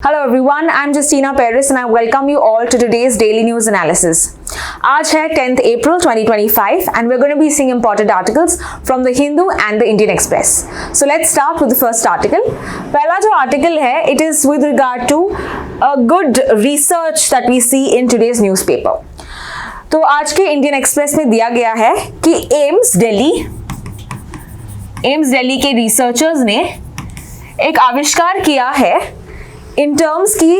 Hello everyone, I'm Justina Paris and I welcome you all to today's daily news analysis. आज है 10th April 2025 and we're going to be seeing important articles from the Hindu and the Indian Express. So let's start with the first article. पहला जो article है, it is with regard to a good research that we see in today's newspaper. तो आज के Indian Express में दिया गया है कि एम्स दिल्ली के रिसर्चर्स ने एक आविष्कार किया है इन टर्म्स की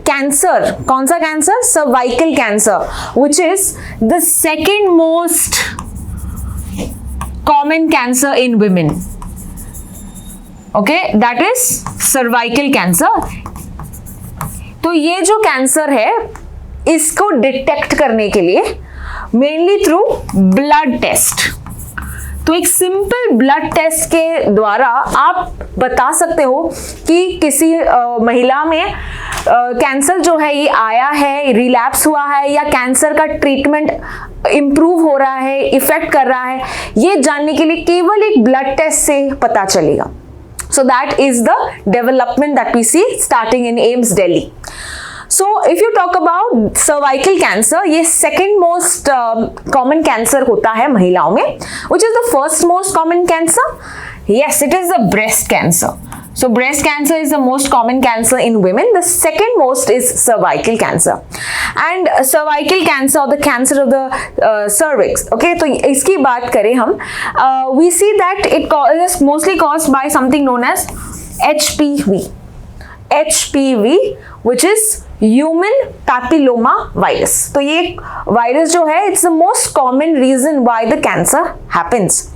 कैंसर, कौन सा cancer? Cervical cancer, which is the second most common cancer in women. Okay, that is cervical cancer. तो ये जो कैंसर है इसको डिटेक्ट करने के लिए मेनली थ्रू ब्लड टेस्ट. तो एक सिंपल ब्लड टेस्ट के द्वारा आप बता सकते हो कि किसी महिला में कैंसर जो है ये आया है, रिलैप्स हुआ है, या कैंसर का ट्रीटमेंट इंप्रूव हो रहा है, इफेक्ट कर रहा है. ये जानने के लिए केवल एक ब्लड टेस्ट से पता चलेगा. So that is the development that we see starting in AIIMS Delhi. So if you talk about cervical cancer, ये second most common cancer होता है महिलाओं में. Which is the first most common cancer? Yes, it is the breast cancer. So breast cancer is the most common cancer in women. The second most is cervical cancer. And cervical cancer or the cancer of the cervix. Okay, तो इसकी बात करें हम, we see that it is mostly caused by something known as HPV. HPV, which is human papilloma virus. तो ये virus जो है it's the most common reason why the cancer happens.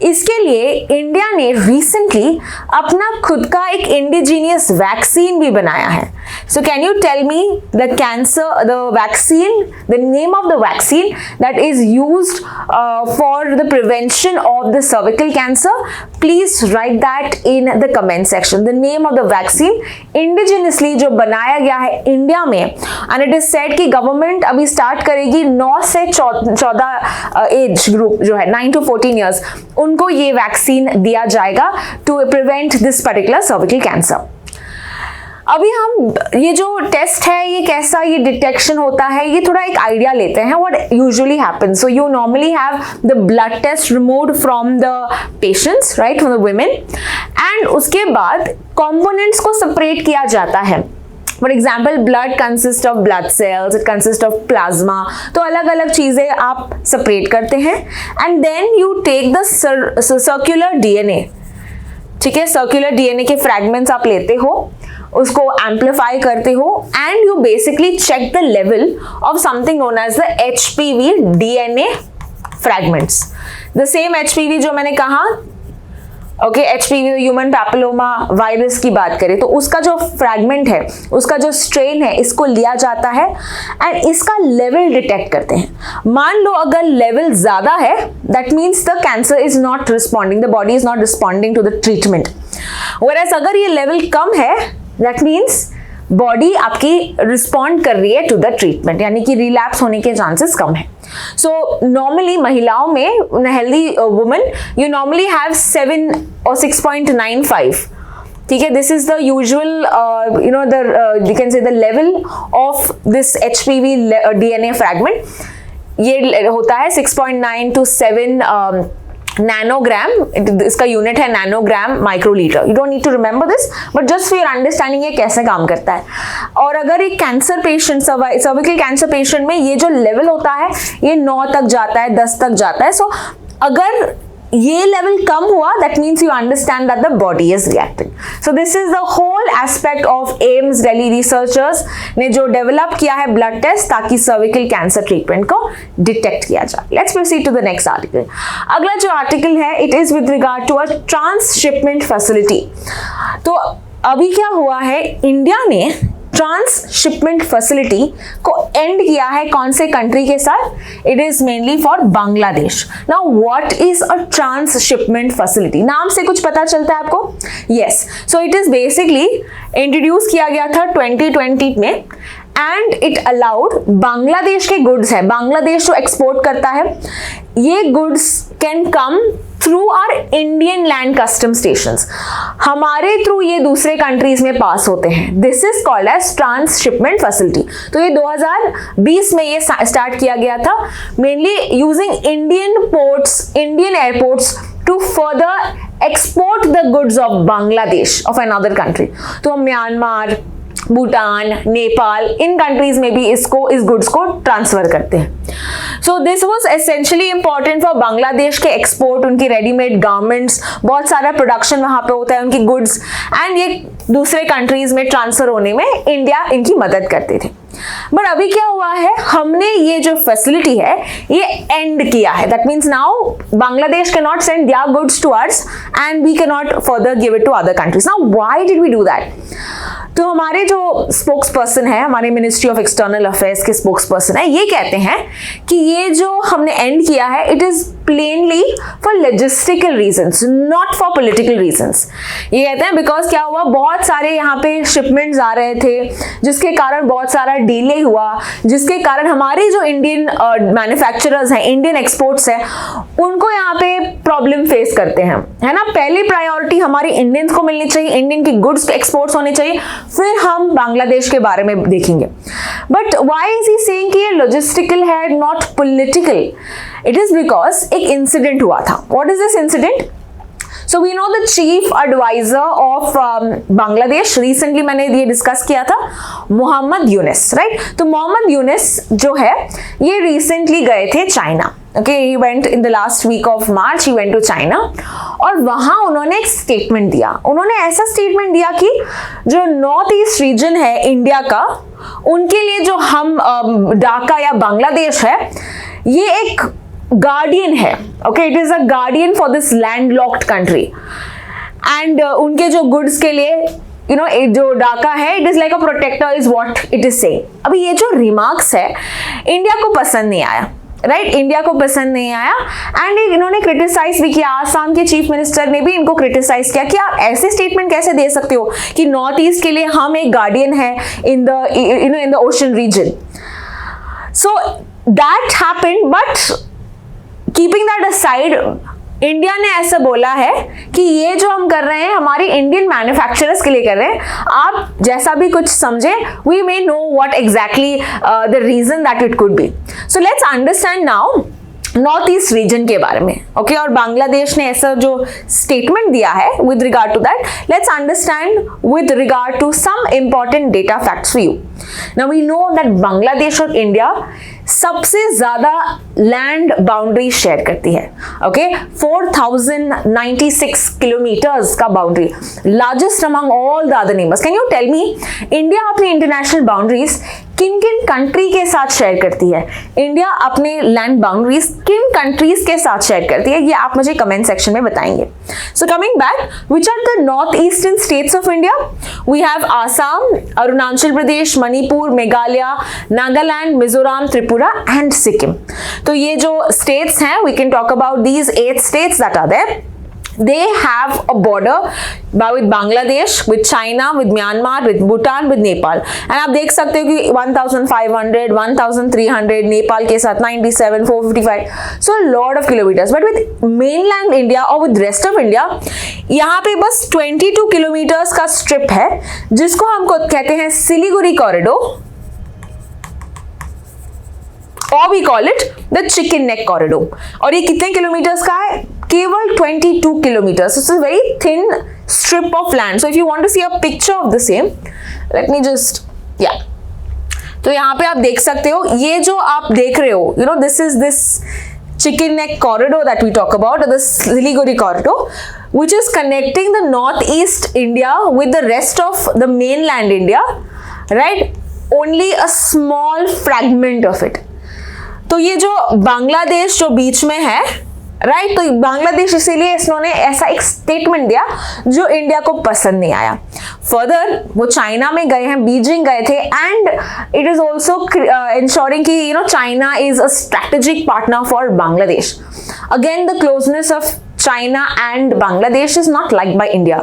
इसके लिए इंडिया ने रिसेंटली अपना खुद का एक इंडिजीनियस वैक्सीन भी बनाया है. So can you tell me the cancer, the vaccine, the name of the vaccine that is used for the prevention of the cervical cancer? Please write that in the comment section. The name of the vaccine indigenously जो बनाया गया है India में, and it is said कि government अभी start करेगी 9 से 14 age group जो है 9 to 14 years, उनको ये वैक्सीन दिया जाएगा to prevent this particular cervical cancer. अभी हम ये जो टेस्ट है ये कैसा ये डिटेक्शन होता है ये थोड़ा एक आइडिया लेते हैं. What usually happens, so you normally have the blood test removed from the patients, right, from the women, and उसके बाद कंपोनेंट्स को सेपरेट किया जाता है. For example, blood consists of blood cells, it consists of plasma. तो अलग अलग चीजें आप सेपरेट करते हैं and then you take the circular DNA. ठीक है, circular DNA के fragments आप लेते हो, उसको amplify करते हो and you basically check the level of something known as the HPV DNA fragments. The same HPV जो मैंने कहा, okay, HPV human papilloma virus की बात करें तो उसका जो फ्रैगमेंट है, उसका जो स्ट्रेन है, इसको लिया जाता है एंड इसका लेवल डिटेक्ट करते हैं. मान लो अगर लेवल ज्यादा है, that means the cancer is not responding, the body is not responding to the treatment. Whereas अगर ये लेवल कम है, दैट मीन्स बॉडी आपकी रिस्पॉन्ड कर रही है टू द ट्रीटमेंट, यानी कि रिलैप्स होने के चांसेस कम है. सो नॉर्मली महिलाओं में, healthy woman, you normally have 7 or 6.95. ठीक है, this is the usual you can say the level of this HPV DNA fragment. ये होता है 6.9 to 7 नैनोग्राम. इसका यूनिट है nanogram microlitre. You don't need to remember this, but just for your understanding ये कैसे काम करता है. और अगर एक cancer patient, cervical cancer patient में ये जो लेवल होता है ये 9 तक जाता है, 10 तक जाता है. सो अगर ये लेवल कम हुआ, that means you understand that the body is reacting. So this is the whole aspect of AIIMS Delhi researchers ने जो डेवलप किया है ब्लड टेस्ट ताकि सर्विकल कैंसर ट्रीटमेंट को डिटेक्ट किया जाए. Let's proceed to the next article. अगला जो आर्टिकल है it is with regard to a transshipment facility. तो अभी क्या हुआ है, इंडिया ने ट्रांसशिपमेंट फैसिलिटी को एंड किया है कौन से कंट्री के साथ? It is mainly for Bangladesh. Now what is a transshipment facility? नाम से कुछ पता चलता है आपको? Yes, so it is basically introduce किया गया था 2020 में एंड इट अलाउड बांग्लादेश के गुड्स है, बांग्लादेश जो एक्सपोर्ट करता है, ये goods can come through our Indian land custom stations, हमारे थ्रू ये दूसरे कंट्रीज में पास होते हैं। This is called as transshipment facility. तो ये 2020 में ये स्टार्ट किया गया था, mainly using Indian ports, Indian airports to further export the goods of Bangladesh of another country. तो हम म्यांमार, भूटान, नेपाल, इन कंट्रीज में भी इस गुड्स को ट्रांसफर करते हैं। So this was essentially important for Bangladesh के एक्सपोर्ट, उनकी रेडीमेड गारमेंट्स, बहुत सारा प्रोडक्शन वहां पे होता है उनकी गुड्स, एंड ये दूसरे कंट्रीज में ट्रांसफर होने में इंडिया इनकी मदद करते थे। बट अभी क्या हुआ है, हमने ये जो फैसिलिटी है ये एंड किया है। That means now Bangladesh can not send their goods to us and we can not further give it to other countries. Now why did we do that? तो हमारे जो स्पोक्स पर्सन है, हमारे मिनिस्ट्री ऑफ एक्सटर्नल अफेयर्स के spokesperson है, ये कहते हैं कि ये जो हमने एंड किया है it is plainly for logistical reasons, not for political reasons. ये कहते हैं बिकॉज क्या हुआ, बहुत सारे यहाँ पे शिपमेंट्स आ रहे थे जिसके कारण बहुत सारा डिले हुआ, जिसके कारण हमारे जो इंडियन मैन्युफैक्चरर्स हैं, इंडियन एक्सपोर्ट्स हैं, उनको यहाँ पे प्रॉब्लम फेस करते हैं, है ना। पहली प्रायोरिटी हमारी इंडियंस को मिलनी चाहिए, इंडियन की गुड्स एक्सपोर्ट्स होने चाहिए, फिर हम बांग्लादेश के बारे में देखेंगे। But why is he saying कि ये लॉजिस्टिकल है not political? It is because एक इंसिडेंट हुआ था। What is this incident? So we know the chief advisor of Bangladesh, recently मैंने ये डिस्कस किया था, मोहम्मद यूनिस, राइट। तो मोहम्मद यूनिस जो है ये रिसेंटली गए थे China. Okay, he went in the last week of March, he went to China, और वहां उन्होंने एक स्टेटमेंट दिया। उन्होंने ऐसा स्टेटमेंट दिया कि जो नॉर्थ ईस्ट रीजन है इंडिया का, उनके लिए जो हम ढाका या बांग्लादेश है, ये एक गार्डियन है। Okay, it is a guardian for this landlocked country, and उनके जो गुड्स के लिए यू नो जो ढाका है, it is like a protector, is what it is saying. अभी ये जो रिमार्क्स है इंडिया को पसंद नहीं आया, राइट, इंडिया को पसंद नहीं आया, एंड इन्होंने क्रिटिसाइज भी किया। आसाम के चीफ मिनिस्टर ने भी इनको क्रिटिसाइज किया कि आप ऐसे स्टेटमेंट कैसे दे सकते हो कि नॉर्थ ईस्ट के लिए हम एक गार्डियन है in the in the ocean region. So that happened, but keeping that aside, India ने ऐसा बोला है कि ये जो हम कर रहे हैं हमारी इंडियन मैन्युफैक्चरर्स के लिए कर रहे हैं, आप जैसा भी कुछ समझे, we may know what exactly the reason that it could be. So let's understand now north east region के बारे में। ओके, और बांग्लादेश ने ऐसा जो स्टेटमेंट दिया है with regard to that, let's understand with regard to some important data facts for you. Now we know that Bangladesh और इंडिया सबसे ज्यादा लैंड बाउंड्री शेयर करती है। ओके, 4096 किलोमीटर्स का boundary, largest among all the other neighbours. Can you tell me, India अपनी international boundaries किन किन country के साथ शेयर करती है? इंडिया अपने लैंड बाउंड्रीज किन कंट्रीज के साथ शेयर करती है, ये आप मुझे कमेंट सेक्शन में बताएंगे। So coming back, which are the north eastern states of India? We have Assam, Arunachal Pradesh, Manipur, Meghalaya, Nagaland, Mizoram, Tripura and Sikkim. तो ये जो स्टेट्स हैं, we can talk about these 8 states that are there. They have a border with Bangladesh, with China, with Myanmar, with Bhutan, with Nepal. And आप देख सकते हो कि 1500, 1300, नेपाल के साथ 97, 455. So a lot of kilometers. But with mainland India or with rest of India, यहाँ पे बस 22 kilometers का strip है, जिसको हम कहते हैं सिलीगुड़ी कॉरिडोर, और we call it the chicken neck corridor. और ये कितने किलोमीटर्स का है? केवल 22 kilometres. It's a very thin strip of land. So if you want to see a picture of the same, let me just, yeah. तो यहाँ पे आप देख सकते हो, ये जो आप देख रहे हो, you know, this chicken neck corridor that we talk about, or the Siliguri corridor, which is connecting the northeast India with the rest of the mainland India, right? Only a small fragment of it. तो ये जो बांग्लादेश जो बीच में है, right, तो बांग्लादेश इसीलिए इन्होंने ऐसा एक स्टेटमेंट दिया जो इंडिया को पसंद नहीं आया। फर्दर वो चाइना में गए हैं, बीजिंग गए थे, and it is also ensuring कि you know China is a strategic partner for Bangladesh. Again the closeness of China and Bangladesh is not like by India.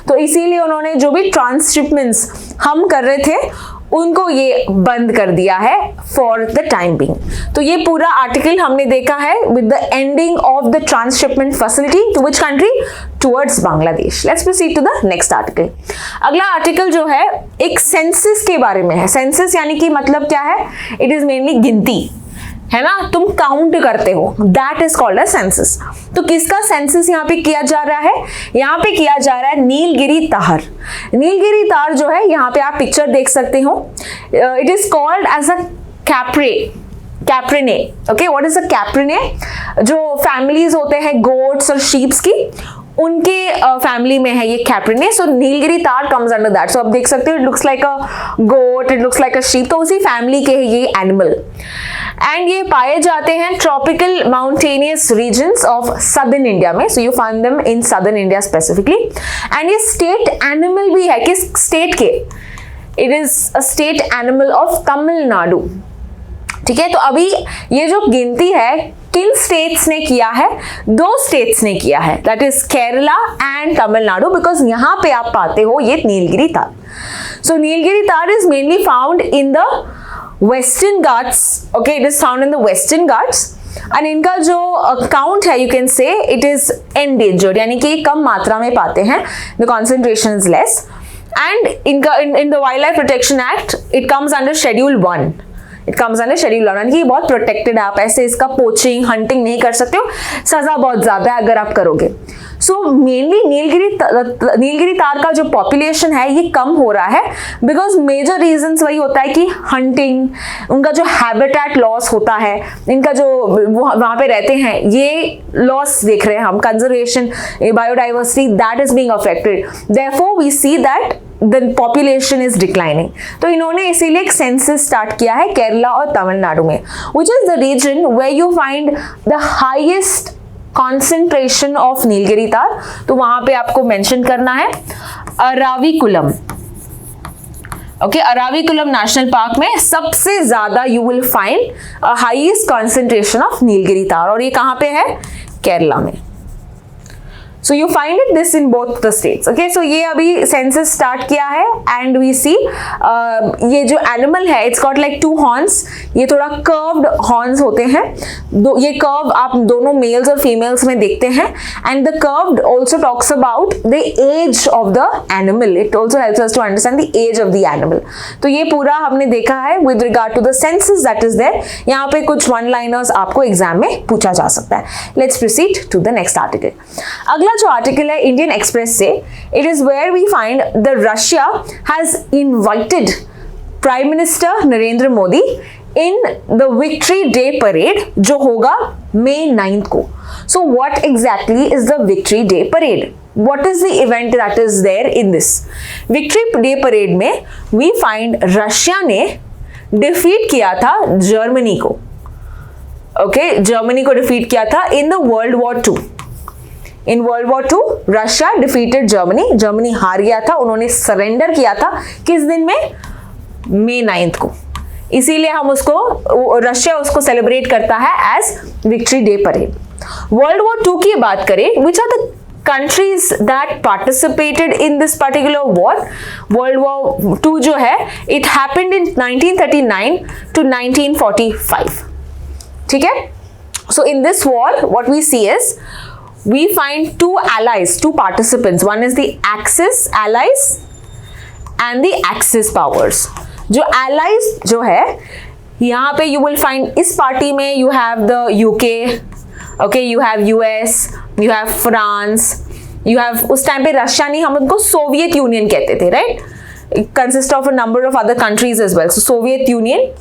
तो इसीलिए उन्होंने जो भी ट्रांसशिपमेंट्स हम कर रहे थे उनको ये बंद कर दिया है फॉर द टाइम बिंग। तो ये पूरा आर्टिकल हमने देखा है with the ending of the transshipment facility to which country, towards Bangladesh. Let's proceed to the next article. अगला आर्टिकल जो है एक सेंसस के बारे में है। सेंसस यानी कि मतलब क्या है, इट इज मेनली गिनती, है ना, तुम काउंट करते हो, that is called a census. तो किसका सेंसस यहाँ पे किया जा रहा है, यहाँ पे किया जा रहा है नीलगिरी तार। नीलगिरी तार जो है, यहाँ पे आप पिक्चर देख सकते हो, it is called as a caprine. Okay, what is a caprine? जो फैमिलीज होते हैं गोट्स और शीप्स की, उनके फैमिली में है ये कैप्रिने। सो नीलगिरी तार कम्स अंडर दैट। सो आप देख सकते हो, it looks like a goat, it looks like a sheep, तो उसी फैमिली के है ये एनिमल। एंड ये पाए जाते हैं tropical mountainous regions of southern India में। So you find them in southern India specifically. And ये स्टेट एनिमल भी है, किस स्टेट के? It is a state animal of Tamil Nadu. ठीक है, तो अभी ये जो गिनती है किन स्टेट्स ने किया है? 2 स्टेट्स ने किया है, that is Kerala and Tamil Nadu, because यहां पे आप पाते हो ये नीलगिरी तार। So Nilgiri tahr is mainly found in the Western Ghats. Okay, it is found in the Western Ghats. And इनका जो काउंट है, you can say it is endangered, यानी कि कम मात्रा में पाते हैं, the concentration is less. And इनका in the wild life protection act it comes under schedule 1। It comes under schedule 1, यानी कि बहुत प्रोटेक्टेड है, आप ऐसे इसका पोचिंग हंटिंग नहीं कर सकते हो, सजा बहुत ज्यादा है अगर आप करोगे। सो मेनली नीलगिरी तार का जो पॉपुलेशन है ये कम हो रहा है, बिकॉज मेजर रीजंस वही होता है कि हंटिंग, उनका जो हैबिटेट लॉस होता है, इनका जो वहां पे रहते हैं ये लॉस देख रहे हैं हम, conservation, biodiversity, that is being affected, therefore we see that the population is declining। तो इन्होंने इसीलिए एक सेंसस स्टार्ट किया है केरला और तमिलनाडु में, which is the region where you find the highest concentration of Nilgiri तार। तो वहां पे आपको मेंशन करना है अराविकुलम। ओके, अराविकुलम नेशनल पार्क में सबसे ज्यादा you will find highest concentration of Nilgiri तार, और ये कहां पे है? केरला में। So you find it this in both the states. Okay, so ये अभी सेंसस स्टार्ट किया है एंड वी सी ये जो एनिमल है इट्स गॉट लाइक 2 हॉर्न्स, ये थोड़ा कर्व्ड हॉर्न्स होते हैं, ये कर्व आप दोनों मेल्स और फीमेल्स में देखते हैं। And the curved also talks about the age of the animal, it also helps us to understand the age of the animal. तो ये पूरा हमने देखा है with regard to the census that is there. यहाँ पे कुछ 1 लाइनर्स आपको एग्जाम में पूछा जा सकता है। Let's proceed to the next article. अगला जो आर्टिकल है इंडियन एक्सप्रेस से, it is where we find the Russia has invited prime minister Narendra Modi in the victory day parade जो होगा May 9th को। So what exactly is the victory day parade? What is the event that is there in this victory day parade में we find Russia ने defeat किया था Germany को। Okay, Germany को defeat किया था in the world war 2। In world war 2 Russia defeated Germany, Germany हार गया था, उन्होंने सरेंडर किया था किस दिन में? May 9th को। इसीलिए हम उसको, रशिया उसको सेलिब्रेट करता है as victory day parade. World war 2 की बात करें, which are the countries that participated in this particular war? World War II जो है it happened in 1939 to 1945। ठीक है, so in this war what we see is we find 2 allies, 2 participants, one is the Axis allies and the Axis powers। जो allies जो है यहाँ पे you will find इस पार्टी में you have the UK, okay, you have US, you have France, you have, उस time पे Russia नहीं, हम उनको सोवियत यूनियन कहते थे, right? It consists of a number of other countries as well, so Soviet union.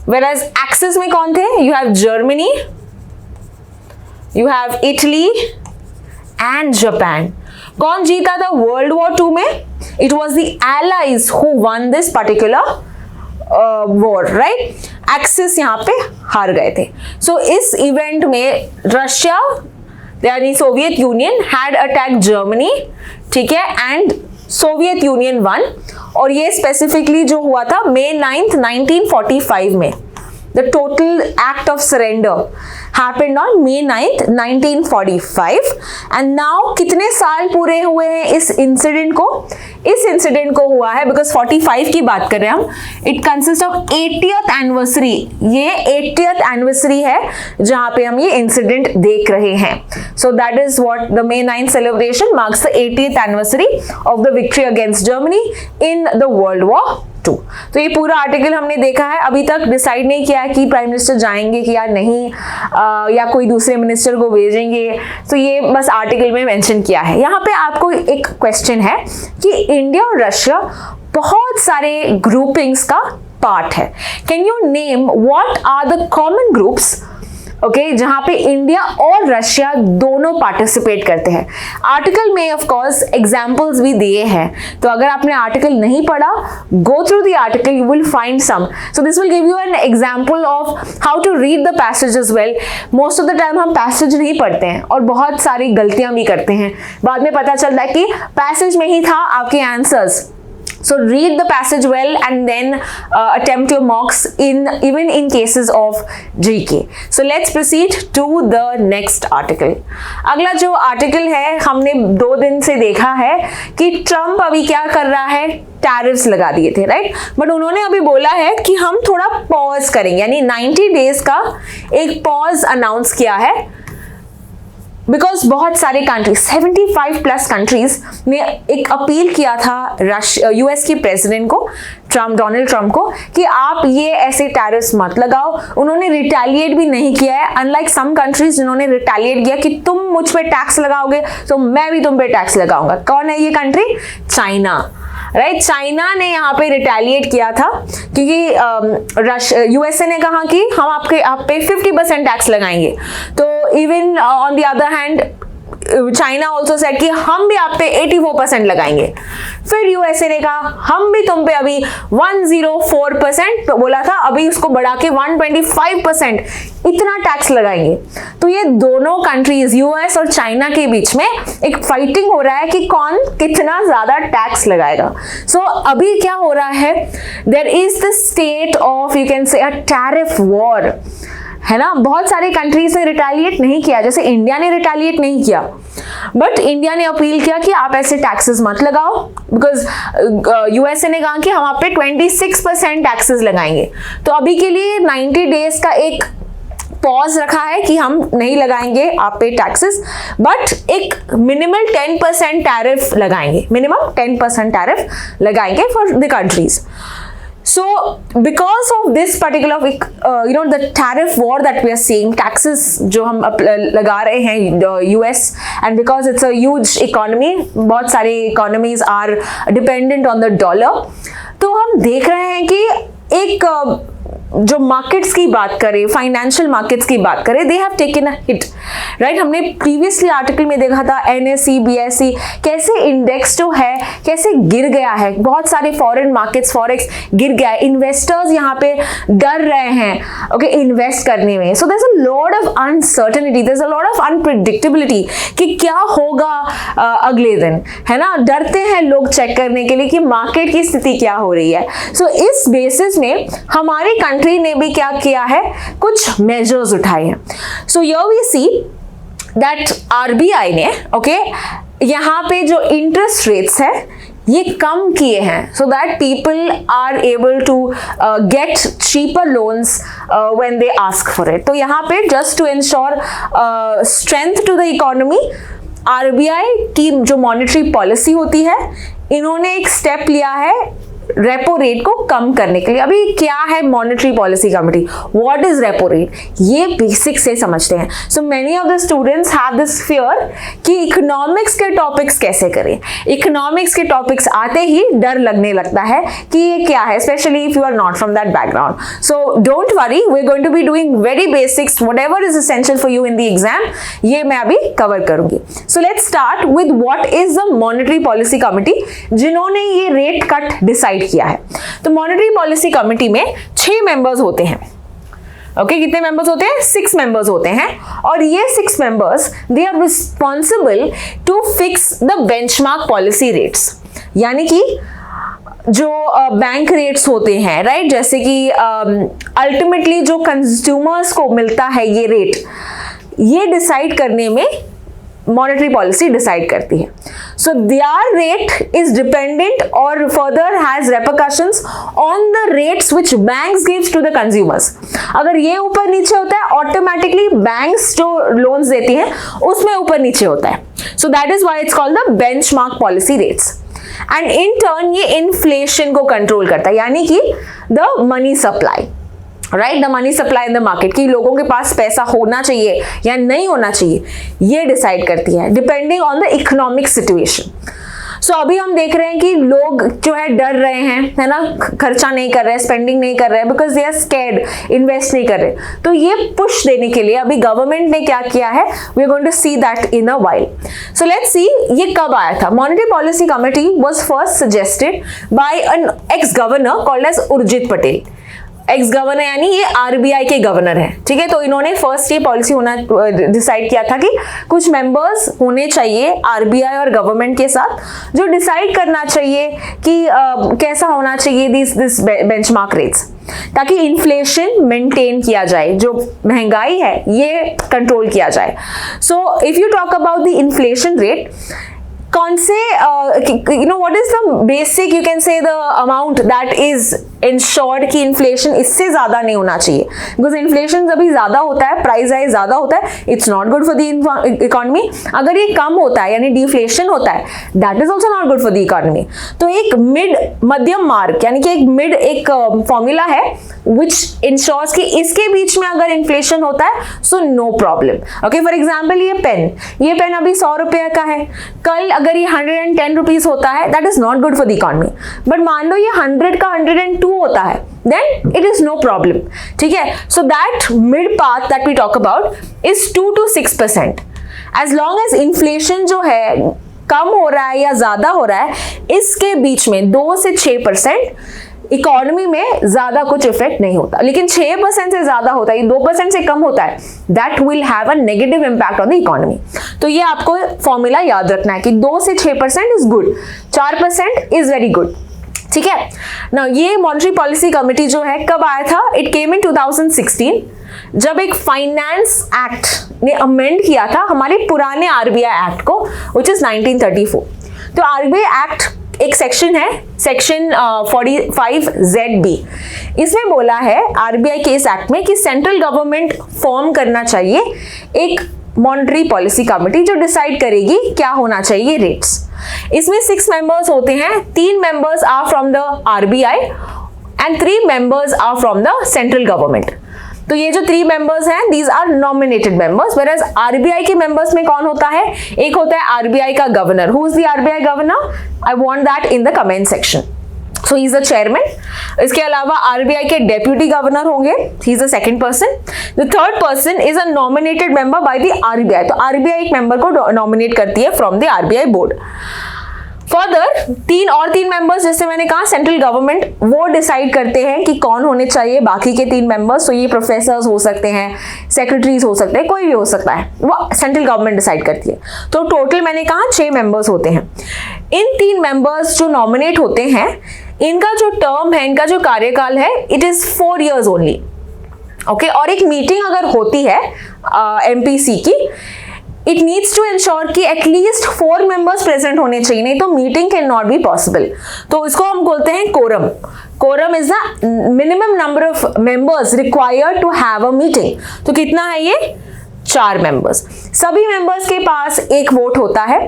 whereas Axis में कौन थे? You have Germany, you have Italy and Japan। कौन जीता था वर्ल्ड वॉर 2 में? It was the allies who won this particular war, right? Axis यहाँ पे हार गए थे। सो इस इवेंट में रशिया यानी Soviet union had attack Germany, ठीक है, एंड सोवियत यूनियन वन। और ये स्पेसिफिकली जो हुआ था May 9th 1945 में, the total act of surrender happened on May 9th 1945 and now कितने साल पूरे हुए हैं इस इंसिडेंट को? इस इंसिडेंट को हुआ है, बिकॉज 45 की बात कर रहे हैं हम, it consist of 80th anniversary. ये 80th एनिवर्सरी है जहां पे हम ये इंसिडेंट देख रहे हैं। So that is what the May 9th celebration marks the 80th anniversary of the victory against Germany in the world war 2। तो ये पूरा आर्टिकल हमने देखा है। अभी तक डिसाइड नहीं किया है कि प्राइम मिनिस्टर जाएंगे कि या नहीं, या कोई दूसरे मिनिस्टर को भेजेंगे। तो ये बस आर्टिकल में मेंशन किया है। यहाँ पे आपको एक क्वेश्चन है कि इंडिया और रशिया बहुत सारे ग्रुपिंग्स का पार्ट है। Can you name what are the common groups, okay, जहां पे इंडिया और रशिया दोनों पार्टिसिपेट करते हैं? आर्टिकल में ऑफ कोर्स एग्जांपल्स भी दिए हैं, तो अगर आपने आर्टिकल नहीं पढ़ा, go through the article, you will find some. So this will give you an example of how to read the passage as well. Most of the time हम passage नहीं पढ़ते हैं और बहुत सारी गलतियां भी करते हैं। बाद में पता चलता है कि पैसेज में ही था आपके answers. So read the passage well and then attempt your mocks even in cases of GK. So let's proceed to the next article. अगला जो आर्टिकल है, हमने 2 दिन से देखा है कि ट्रम्प अभी क्या कर रहा है, टैरिफ्स लगा दिए थे, राइट? बट उन्होंने अभी बोला है कि हम थोड़ा पॉज करेंगे, यानी 90 डेज का एक पॉज अनाउंस किया है। बिकॉज बहुत सारे कंट्रीज, 75 प्लस कंट्रीज ने एक अपील किया था यूएस के प्रेसिडेंट को, डोनाल्ड ट्रम्प को, कि आप ये ऐसे टैरिफ्स मत लगाओ। उन्होंने रिटेलिएट भी नहीं किया है, अनलाइक सम कंट्रीज जिन्होंने रिटेलिएट किया कि तुम मुझ पे टैक्स लगाओगे तो मैं भी तुम पे टैक्स लगाऊंगा। कौन है ये कंट्री? China, right? चाइना ने यहाँ पे रिटेलिएट किया था क्योंकि यूएसए ने कहा कि हम आप पे 50% टैक्स लगाएंगे। तो even on the other hand China also said कि हम भी आप पे 84% लगाएंगे। फिर यूएसए ने कहा हम भी तुम पे अभी 104% बोला था, अभी उसको बढ़ा के 125% इतना टैक्स लगाएंगे। तो ये दोनों कंट्रीज यूएस और चाइना के बीच में एक फाइटिंग हो रहा है कि कौन कितना ज्यादा टैक्स लगाएगा। सो अभी क्या हो रहा है, there is the state of, you can say, a tariff war, है ना? बहुत सारे कंट्रीज ने रिटेलिएट नहीं किया, जैसे इंडिया ने रिटेलिएट नहीं किया, बट इंडिया ने अपील किया कि आप ऐसे टैक्सेस मत लगाओ, बिकॉज यूएसए ने कहा कि हम आप पे 26% टैक्सेस लगाएंगे। तो अभी के लिए 90 डेज का एक पॉज रखा है कि हम नहीं लगाएंगे आप पे टैक्सेस, बट एक मिनिमल 10% टैरिफ लगाएंगे, मिनिमम 10% टैरिफ लगाएंगे for the countries. So because of this particular the tariff war that we are seeing, taxes जो हम लगा रहे हैं US, and because it's a huge economy, बहुत सारे economies are dependent on the dollar, तो हम देख रहे हैं कि एक जो मार्केट्स की बात करें, फाइनेंशियल मार्केट्स की बात करें, they have taken a hit, right? हमने प्रीवियसली आर्टिकल में देखा था NSE BSE कैसे इंडेक्स जो है कैसे गिर गया है, बहुत सारे फॉरेन मार्केट्स, फॉरेक्स गिर गया है, इन्वेस्टर्स यहाँ पे डर रहे हैं, ओके, इन्वेस्ट करने में। So there is a lot of uncertainty, there is a lot of unpredictability कि क्या होगा अगले दिन, है ना? डरते हैं लोग चेक करने के लिए कि मार्केट की स्थिति क्या हो रही है। सो इस बेसिस में हमारी कंट्री ने भी क्या किया है, कुछ मेजर्स उठाए हैं। So here we see that RBI ने, ओके, यहाँ पे जो इंटरेस्ट रेट्स है ये कम किए हैं, so that people are able to get cheaper loans when they ask for it. तो यहाँ पे just to ensure strength to the economy, RBI की जो मॉनेटरी पॉलिसी होती है, इन्होंने एक स्टेप लिया है रेपो रेट को कम करने के लिए। अभी क्या है monetary policy committee, what is repo rate, ये बेसिक से समझते हैं। So many of the students have this fear कि इकोनॉमिक्स के टॉपिक्स कैसे करें। इकोनॉमिक्स के टॉपिक्स आते ही डर लगने लगता है कि ये क्या है, specially if you are not from that background. So don't worry, we are going to be doing very basics, whatever is essential for you in the exam, ये मैं अभी कवर करूंगी। So let's start with what is the monetary policy committee, जिन्होंने ये rate cut decide किया है। तो monetary policy committee में 6 मेंबर्स होते हैं, ओके, कितने मेंबर्स होते हैं? 6 मेंबर्स होते हैं, और ये 6 members they are responsible to fix the benchmark policy rates, यानी कि जो बैंक रेट्स होते हैं, राइट, जैसे कि अल्टीमेटली जो कंज्यूमर्स को मिलता है ये रेट, ये डिसाइड करने में मॉनेटरी पॉलिसी डिसाइड करती है. So their rate is dependent और further has repercussions on the rates which banks gives to the consumers. अगर ये ऊपर नीचे होता है ऑटोमेटिकली बैंक्स जो लोन्स देती हैं उसमें ऊपर नीचे होता है. सो that is why it's called the benchmark policy rates. And in turn ये इन्फ्लेशन को कंट्रोल करता है, यानी कि the money supply, right, the money supply in the market, कि लोगों के पास पैसा होना चाहिए या नहीं होना चाहिए, ये डिसाइड करती है depending on the economic situation. So अभी हम देख रहे हैं कि लोग जो है डर रहे हैं, है ना, खर्चा नहीं कर रहे हैं, स्पेंडिंग नहीं कर रहे हैं, because they are scared, invest नहीं कर रहे. तो ये पुश देने के लिए अभी गवर्नमेंट ने क्या किया है, we are going to see that in a while. So let's see ये कब आया था. Monetary policy committee was first suggested by an ex governor called as Urjit Patel. Ex governor यानी ये आरबीआई के गवर्नर है, ठीक है. तो इन्होंने फर्स्ट ये पॉलिसी होना डिसाइड किया था कि कुछ मेंबर्स होने चाहिए आरबीआई और गवर्नमेंट के साथ जो डिसाइड करना चाहिए कि कैसा होना चाहिए दिस बेंचमार्क रेट्स, ताकि इन्फ्लेशन मेंटेन किया जाए, जो महंगाई है ये कंट्रोल किया जाए. So if you talk about the inflation rate, कौन से you know what is the basic, you can से the amount that is insured कि इन्फ्लेशन इससे ज्यादा नहीं होना चाहिए, बिकॉज इन्फ्लेशन जब भी ज्यादा होता है, प्राइस राइज ज्यादा होता है, it's not good for the economy. अगर ये कम होता है यानी डिफ्लेशन होता है, that is also not good for the economy. तो एक मध्यम मार्क यानी कि एक फॉर्मूला है विच इंश्योर्स कि इसके बीच में अगर इन्फ्लेशन होता है so no problem. Okay, for example ये पेन अभी 100 रुपये का है, कल अगर ये 110 रुपीज होता है, that is not good for the economy. But मान लो ये 100 का 102 होता है, then it is no problem. ठीक है. So that mid path that we talk about is 2 to 6%. As long as inflation जो है कम हो रहा है या ज्यादा हो रहा है, इसके बीच में 2 से 6% इकोनॉमी में ज्यादा कुछ इफेक्ट नहीं होता. लेकिन 6% से ज्यादा होता है, 2% से कम होता है, that will have a negative impact on the economy. तो ये आपको फॉर्मूला याद रखना है कि 2 से 6% is good, 4% is very good. ठीक है ना. ये मॉनेटरी पॉलिसी कमिटी जो है कब आया था, इट केम इन 2016 जब एक फाइनेंस एक्ट ने अमेंड किया था हमारे पुराने आरबीआई एक्ट को, विच इज 1934. तो आरबीआई एक्ट एक सेक्शन है, सेक्शन 45ZB. इसमें बोला है आरबीआई के इस एक्ट में कि सेंट्रल गवर्नमेंट फॉर्म करना चाहिए एक मॉनेटरी पॉलिसी कमिटी जो डिसाइड करेगी क्या होना चाहिए रेट्स. इसमें 6 मेंबर्स होते हैं, 3 members are from the RBI and 3 members are from the central government. तो ये जो 3 मेंबर्स हैं, these are nominated members. Whereas RBI के मेंबर्स में कौन होता है, एक होता है आरबीआई का governor. Who is the RBI governor, I want that in the comment section. So he is the chairman. इसके अलावा आरबीआई के डेप्यूटी गवर्नर होंगे, he is the second person. The third person is a nominated member by the RBI. तो RBI एक member को nominate करती है from the RBI board. Further 3 members, जैसे मैंने कहा सेंट्रल गवर्नमेंट वो डिसाइड करते हैं कि कौन होने चाहिए बाकी के 3 मेंबर्स. तो ये प्रोफेसर्स हो सकते हैं, सेक्रेटरीज हो सकते हैं, कोई भी हो सकता है, वो सेंट्रल गवर्नमेंट डिसाइड करती है. तो टोटल मैंने कहा 6 मेंबर्स होते हैं. इन 3 मेंबर्स जो नॉमिनेट होते हैं, इनका जो टर्म है, इनका जो कार्यकाल है, it is 4 years only. Okay, और एक मीटिंग अगर होती है एमपीसी की, इट नीड्स टू इंश्योर कि एटलीस्ट 4 मेंबर्स प्रेजेंट होने चाहिए, नहीं तो meeting can not be possible. तो इसको हम बोलते हैं quorum. Quorum is the minimum number of members required to have a meeting. तो कितना है ये, 4 मेंबर्स. सभी मेंबर्स के पास एक वोट होता है.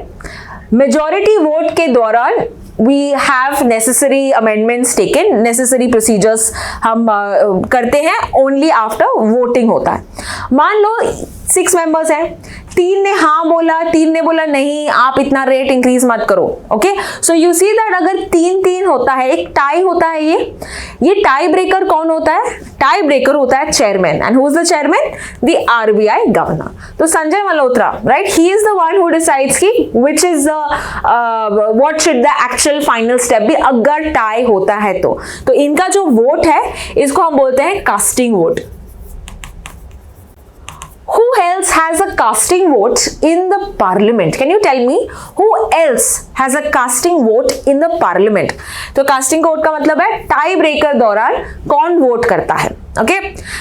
मेजॉरिटी वोट के दौरान we have necessary amendments taken, necessary procedures हम करते हैं, only after voting होता है. मान लो 6 मेंबर्स हैं, 3 ने हाँ बोला, 3 ने बोला नहीं आप इतना रेट इंक्रीज मत करो. Okay, so you see that अगर 3-3 होता है, एक टाई होता है, ये टाई ब्रेकर कौन होता है, टाई ब्रेकर होता है chairman. And who is the chairman, the RBI governor. तो Sanjay Malhotra, right, he is the one who decides कि which is the what should the actual final step be अगर टाई होता है. तो इनका जो वोट है इसको हम बोलते हैं casting vote. Who else has a casting vote in the parliament? Can you tell me who else has a casting vote in the parliament? तो casting vote का मतलब है टाई ब्रेकर दौरान कौन वोट करता है. ओके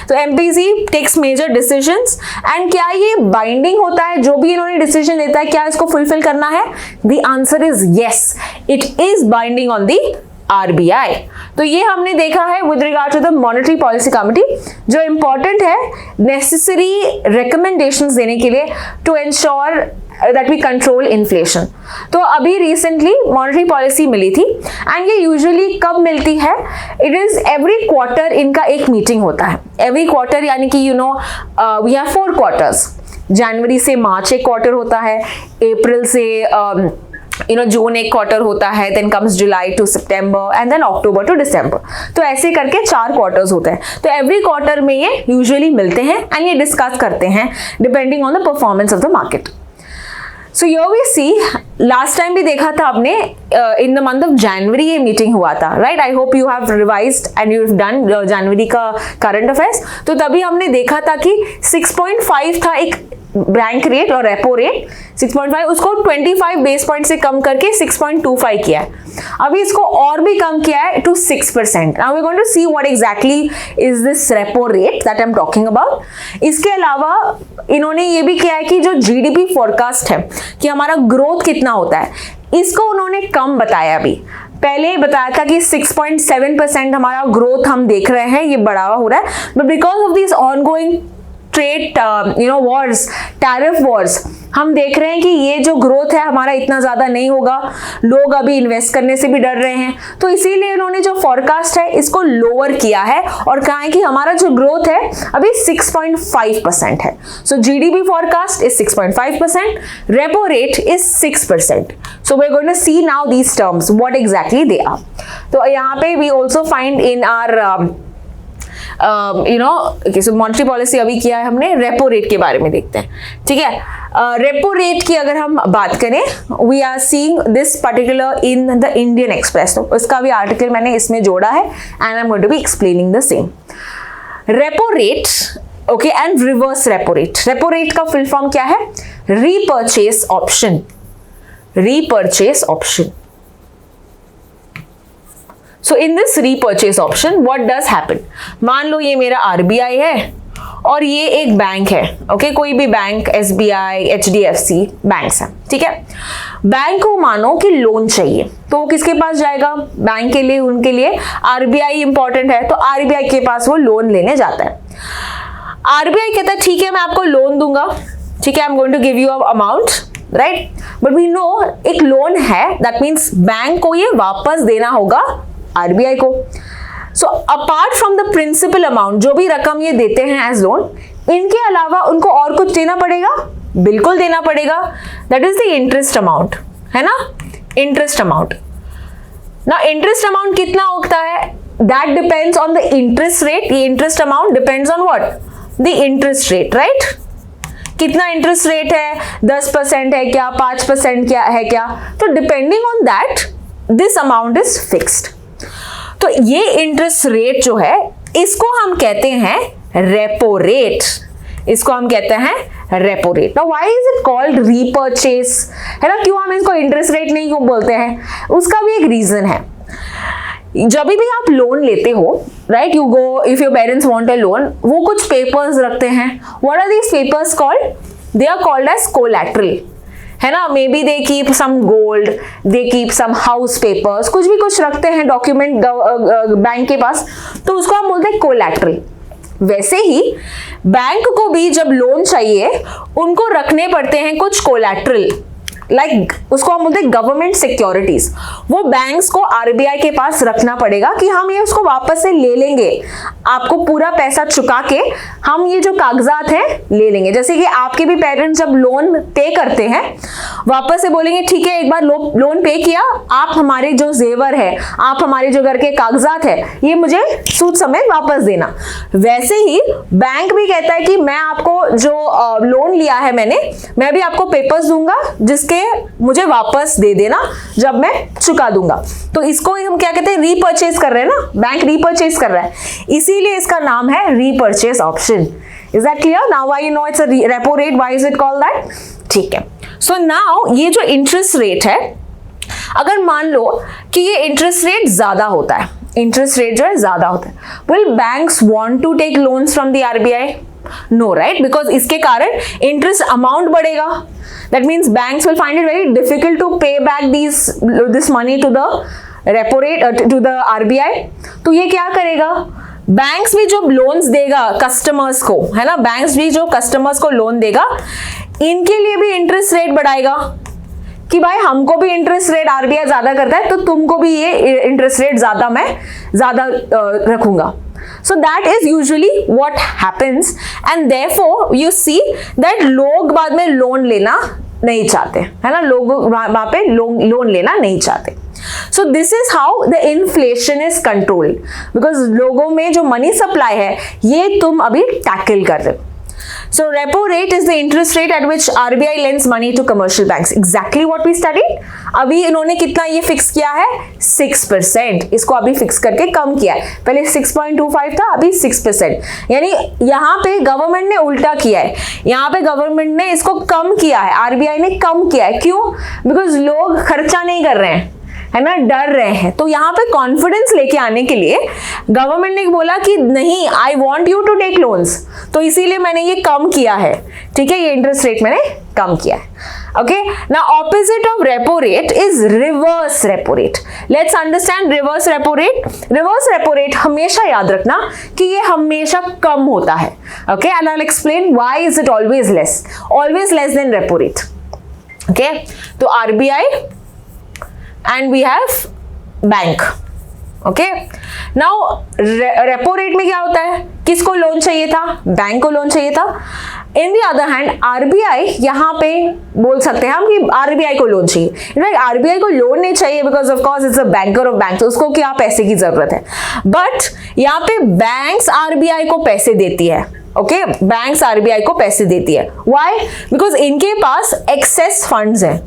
तो MPC takes major decisions and क्या ये बाइंडिंग होता है, जो भी इन्होंने डिसीजन लेता है क्या इसको फुलफिल करना है? The answer is yes, it is binding on the RBI। तो ये हमने देखा है with regard to the monetary policy committee, जो इंपॉर्टेंट है नेसेसरी रिकमेंडेशंस देने के लिए to ensure that we control inflation. तो अभी रिसेंटली मॉनेटरी पॉलिसी मिली थी एंड ये यूजुअली कब मिलती है? इट इज एवरी क्वार्टर इनका एक मीटिंग होता है। एवरी क्वार्टर यानी कि वी हैव 4 क्वार्टर्स। जनवरी से मार्च एक क्वार्टर होता है, अप्रैल से जून एक क्वार्टर होता है, then comes July to September and then October to December. तो ऐसे करके 4 क्वार्टर्स होते हैं। तो एवरी क्वार्टर में ये यूजुअली मिलते हैं एंड ये डिस्कस करते हैं depending on the performance of the market. So here we see, last time भी देखा था आपने in the month of January ये मीटिंग हुआ था, right? I hope you have revised and you have done January का करंट अफेयर्स। तो तभी हमने देखा था कि 6.5 था एक बैंक रेट और रेपो रेट 6.5, उसको 25 बेस पॉइंट से कम करके 6.25 किया है। अभी इसको और भी कम किया है to 6%। Now we are going to see what exactly is this repo rate that I am talking about. इसके अलावा इन्होंने ये भी किया है कि जो GDP फोरकास्ट है कि हमारा ग्रोथ कितना होता है, इसको उन्होंने कम बताया। अभी पहले बताया था कि 6.7% हमारा ग्रोथ हम देख रहे हैं, ये बढ़ावा हो रहा है, but because of this ongoing trade Wars, tariff Wars, हम देख रहे हैं कि ये जो ग्रोथ है हमारा इतना ज्यादा नहीं होगा, लोग अभी इन्वेस्ट करने से भी डर रहे हैं। तो इसीलिए इन्होंने जो फॉरकास्ट है इसको लोअर किया है और कहा है कि हमारा जो ग्रोथ है अभी 6.5% है। सो GDP forecast is 6.5%, repo rate is 6%. So we're going to see now these terms, what exactly they are. तो यहाँ पे we also find in our so monetary policy अभी किया है हमने, रेपो रेट के बारे में देखते हैं, ठीक है? रेपो रेट की अगर हम बात करें, we are seeing this particular in the Indian Express. तो इसका भी आर्टिकल मैंने इसमें जोड़ा है and I am going to be explaining the same. Repo rate, okay, and reverse repo rate. Repo rate का फुल फॉर्म क्या है? Repurchase option. Repurchase option. So in this repurchase option, what does happen? मान लो ये मेरा RBI है और ये एक बैंक है, ओके, कोई भी बैंक, SBI, HDFC बैंक्स है, ठीक है? बैंक को मानो कि लोन चाहिए, तो वो किसके पास जाएगा? बैंक के लिए, उनके लिए RBI इंपॉर्टेंट है, तो RBI के पास वो लोन लेने जाता है। RBI कहता है ठीक है मैं आपको लोन दूंगा, ठीक है, I am going to give you a amount, right? But we know एक लोन है, दैट मीन्स बैंक को ये वापस देना होगा RBI को। So apart from the principal amount, जो भी रकम ये देते हैं एज लोन, इनके अलावा उनको और कुछ देना पड़ेगा? बिल्कुल देना पड़ेगा। That is the interest amount, है ना? Interest amount. ना इंटरेस्ट अमाउंट कितना होता है? That depends on the interest rate. ये interest amount depends on what? The interest rate, right? कितना इंटरेस्ट रेट है? 10% है क्या, 5% क्या है क्या? तो depending on that this amount is fixed. तो ये इंटरेस्ट रेट जो है इसको हम कहते हैं रेपो रेट। इसको हम कहते हैं repo rate. Now why is it called repurchase, है ना? क्यों हम इसको इंटरेस्ट रेट नहीं क्यों बोलते हैं? उसका भी एक रीजन है। जब भी आप लोन लेते हो, right, you go, if your parents want a loan, वो कुछ पेपर्स रखते हैं। What are these papers called? They are called as collateral, है ना? Maybe they keep some gold, they keep some house papers, कुछ भी कुछ रखते हैं डॉक्यूमेंट बैंक के पास, तो उसको हम बोलते हैं कोलैटरल। वैसे ही बैंक को भी जब लोन चाहिए उनको रखने पड़ते हैं कुछ कोलैटरल, लाइक उसको हम बोलते हैं गवर्नमेंट सिक्योरिटीज। वो बैंक्स को RBI के पास रखना पड़ेगा कि हम ये उसको वापस से ले लेंगे, आपको पूरा पैसा चुका के हम ये जो कागजात हैं ले लेंगे। जैसे कि आपके भी पेरेंट्स जब लोन पे करते हैं वापस से बोलेंगे ठीक है एक बार लोन पे किया, आप हमारे जो जेवर है, आप हमारे जो घर के कागजात है, ये मुझे सूद समेत वापस देना। वैसे ही बैंक भी कहता है कि मैं आपको जो लोन लिया है मैं भी आपको पेपर्स दूंगा जिसके मुझे वापस दे देना जब मैं चुका दूंगा। तो इसको हम क्या कहते हैं? रीपर्चेस कर रहे हैं ना, बैंक रीपर्चेस कर रहा है, इसीलिए इसका नाम है repurchase option. Is that clear? Now why you know it's a repo rate, why is it called that? ठीक है। सो नाउ ये जो इंटरेस्ट रेट है, अगर मान लो कि ये इंटरेस्ट रेट ज्यादा होता है, इंटरेस्ट रेट जो है ज्यादा होता है. Will banks want to take loans from the RBI? No, right, because इसके कारण इंटरेस्ट अमाउंट बढ़ेगा. That means banks will find it very difficult to pay back this money to the repo rate, to the RBI. तो ये क्या करेगा, banks भी जो loans देगा कस्टमर्स को, है ना, बैंक्स भी जो कस्टमर्स को लोन देगा, इनके लिए भी इंटरेस्ट रेट बढ़ाएगा कि भाई हमको भी इंटरेस्ट रेट आरबीआई ज्यादा करता है, तो तुमको भी ये इंटरेस्ट रेट मैं ज्यादा रखूंगा. So that is usually what happens, and therefore you see that लोग बाद में लोन लेना नहीं चाहते, है ना, लोग वहां पे लोन लेना नहीं चाहते. So this is how the inflation is controlled, because लोगों में जो मनी सप्लाई है ये तुम अभी टैकल कर रहे हो. So repo rate is the interest rate at which RBI lends money to commercial banks. Exactly what we studied. अभी इन्होंने कितना ये फिक्स किया है, 6%. इसको अभी फिक्स करके कम किया है. पहले 6.25 था, अभी 6%. यानी यहाँ पे गवर्नमेंट ने उल्टा किया है. यहाँ पे गवर्नमेंट ने इसको कम किया है, आरबीआई ने कम किया है. क्यों? बिकॉज लोग खर्चा नहीं कर रहे हैं, है ना, डर रहे हैं. तो यहाँ पे कॉन्फिडेंस लेके आने के लिए गवर्नमेंट ने बोला कि नहीं, I want you to take loans, तो इसीलिए मैंने ये कम किया है. ठीक है, ये इंटरेस्ट रेट मैंने कम किया है. Okay, now opposite of repo rate is reverse repo rate. Let's understand reverse repo rate. Reverse repo rate हमेशा याद रखना कि ये हमेशा कम होता है. Okay, and I will explain why is it always less than repo rate. Okay, तो RBI and we have bank. okay, now repo rate में क्या होता है, किसको लोन चाहिए था, बैंक को लोन चाहिए था. इन दी अदर हैंड आरबीआई, यहाँ पे बोल सकते हैं हम कि आरबीआई को लोन चाहिए. इनफैक्ट आरबीआई को लोन नहीं चाहिए because of course it's a banker of bank, तो उसको क्या पैसे की जरूरत है. बट यहाँ पे बैंक्स आरबीआई को पैसे देती है. ओके, बैंक्स आरबीआई को पैसे देती है. व्हाई? बिकॉज इनके पास एक्सेस फंड्स हैं.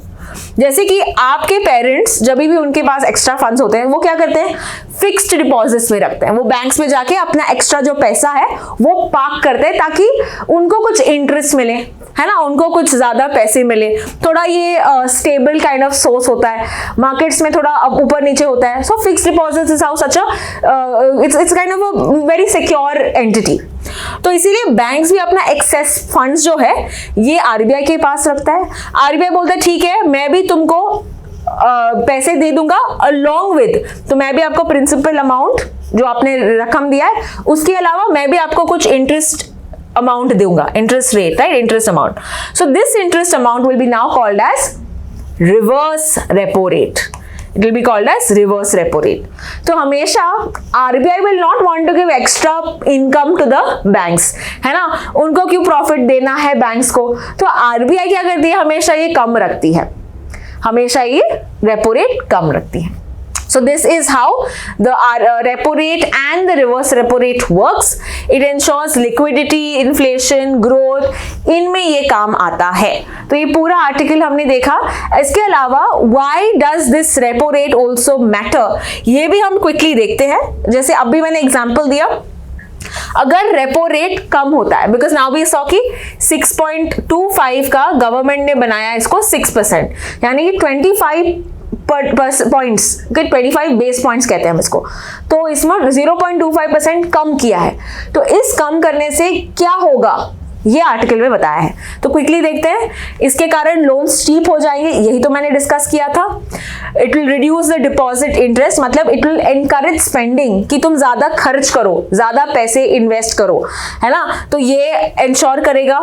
जैसे कि आपके पेरेंट्स जब भी उनके पास एक्स्ट्रा फंड्स होते हैं वो क्या करते हैं, फिक्स्ड डिपॉजिट्स में रखते हैं. वो बैंक्स में जाके अपना एक्स्ट्रा जो पैसा है वो पार्क करते हैं ताकि उनको कुछ इंटरेस्ट मिले, है ना, उनको कुछ ज्यादा पैसे मिले. थोड़ा ये स्टेबल काइंड ऑफ सोर्स होता है. मार्केट्स में थोड़ा ऊपर नीचे होता है. सो fixed deposits is how such it's kind of a very secure entity. तो इसीलिए बैंक्स भी अपना एक्सेस फंड्स जो है ये आरबीआई के पास रखता है. आरबीआई बोलता है ठीक है, मैं भी तुमको पैसे दे दूंगा अलोंग विद, तो मैं भी आपको प्रिंसिपल अमाउंट जो आपने रकम दिया है उसके अलावा मैं भी आपको कुछ इंटरेस्ट अमाउंट दूंगा, interest rate, right, interest amount. So this interest amount will be now called as reverse repo rate. It will be called as reverse repo rate. तो हमेशा RBI will not want to give extra income to the banks, है ना, उनको क्यों profit देना है banks को. तो RBI क्या करती है, हमेशा ये कम रखती है, हमेशा ये रेपो रेट कम रखती है. So this is how the repo rate and the reverse repo rate works. It ensures liquidity, inflation, growth, इनमें ये काम आता है. तो ये पूरा आर्टिकल हमने देखा. इसके अलावा why does this repo rate also matter, ये भी हम क्विकली देखते हैं. जैसे अभी मैंने एग्जांपल दिया, अगर रेपो रेट कम होता है, बिकॉज नाउ वी सॉ कि 6.25 का गवर्नमेंट ने बनाया इसको 6%, यानी कि 25 पॉइंट्स, 25 बेस पॉइंट्स कहते हैं हम इसको. तो इसमें 0.25% कम किया है. तो इस कम करने से क्या होगा ये आर्टिकल में बताया है. तो क्विकली देखते हैं. इसके कारण लोन्स चीप हो जाएंगे, यही तो मैंने डिस्कस किया था. It will reduce the deposit interest, मतलब इट विल एनकरेज स्पेंडिंग, कि तुम ज्यादा खर्च करो, ज्यादा पैसे इन्वेस्ट करो, है ना. तो ये इंश्योर करेगा.